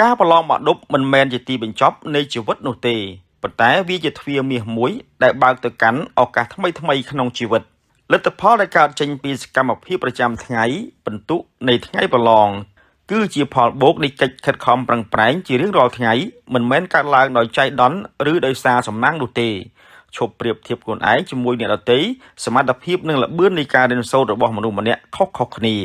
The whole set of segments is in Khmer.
ការប្រឡងបាក់ឌុបមិនមែនជាទីបញ្ចប់នៃជីវិតនោះទេប៉ុន្តែវាជាទ្វារមាសមួយដែលបើកទៅកាន់ឱកាសថ្មីៗក្នុងជីវិតលទ្ធផលដែលកើតចេញពីសកម្មភាពប្រចាំថ្ងៃបន្ទុកនៃថ្ងៃប្រឡងគឺជាផលបូកនៃកិច្ចខិតខំប្រឹងប្រែងជារៀងរាល់ថ្ងៃមិនមែនកើតឡើងដោយចៃដន្យឬដោយសារសំណាងនោះទេឈប់ប្រៀបធៀបខ្លួនឯងជាមួយអ្នកដទៃសមត្ថភាពនិងល្បឿននៃការរៀនសូត្ររបស់មនុស្សម្នាក់ខុសៗគ្នា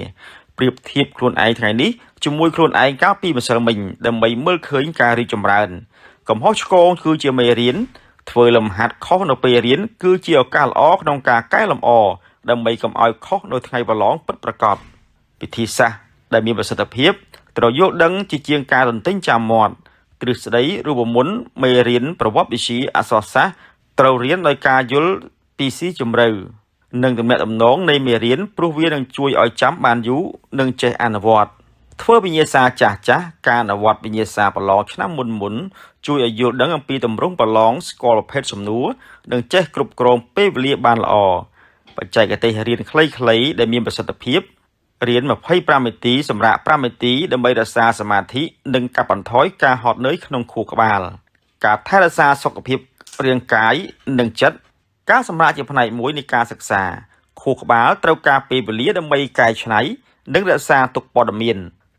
ប្រៀបធៀបខ្លួនឯងថ្ងៃនេះជាមួយខ្លួនឯងកាលពីម្សិលមិញដើម្បីមើលឃើញការរីកចម្រើនកំហុសឆ្គងគឺជាមេរៀនធ្វើលំហាត់ខុសនៅពេលរៀនគឺជាឱកាសល្អក្នុងការកែលម្អដើម្បីកុំឲ្យខុសនៅថ្ងៃប្រឡងពិតប្រាកដពិធីសាស្ត្រដែលមានប្រសិទ្ធភាពត្រូវយល់ដឹងជាជាងការទន្ទិញចាំមាត់ទ្រឹស្ដីរូបមន្តមេរៀនប្រវត្តិវិទ្យាអក្សរសាស្ត្រត្រូវរៀនដោយការយល់ពីស៊ីជម្រៅនិងទំនាក់ទំនងនៃមេរៀនព្រោះវានឹងជួយឲ្យចាំបានយូរនិងចេះអនុវត្តធ្វើវិញ្ញាសាចាស់ការអនុវត្តវិញ្ញាសាប្រឡងឆ្នាំមុនជួយឲ្យយល់ដឹងអំពីទម្រង់ប្រឡងស្គាល់ប្រភេទសំណួរនិងចេះគ្រប់គ្រងពេលវេលាបានល្អបច្ចេកទេសរៀនខ្លីៗដែលមានប្រសិទ្ធភាពរៀន25នាទីសម្រាប់5នាទីដើម្បីរក្សាសមាធិនិងកាត់បន្ថយការហត់នឿយក្នុងខួរក្បាលការថែរក្សាសុខភាពរាងកាយនិងចិត្តការសម្រាកជាផ្នែកមួយនៃការសិក្សាខួរក្បាលត្រូវការពេលវេលាដើម្បីកែច្នៃនិងរក្សាទុកព័ត៌មាន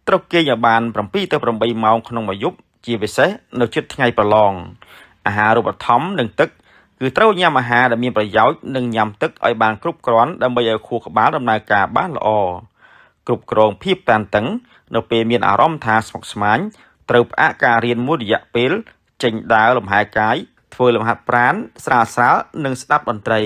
ត្រូវគេងឲ្យបាន7ទៅ8ម៉ោងក្នុងមួយយប់ជាពិសេសនៅជិតថ្ងៃប្រឡងអាហារូបត្ថម្ភនិងទឹកគឺត្រូវញ៉ាំអាហារដែលមានប្រយោជន៍និងញ៉ាំទឹកឲ្យបានគ្រប់គ្រាន់ដើម្បីឲ្យខួរក្បាលដំណើរការបានល្អគ្រប់គ្រងភាពតានតឹងនៅពេលមានអារម្មណ៍ថាស្មុគស្មាញត្រូវផ្អាកការរៀនមួយរយៈពេលចេញដើរលំហែកាយធ្វើលំហាត់ប្រាណស្រាលៗនិងស្ដាប់តន្ត្រី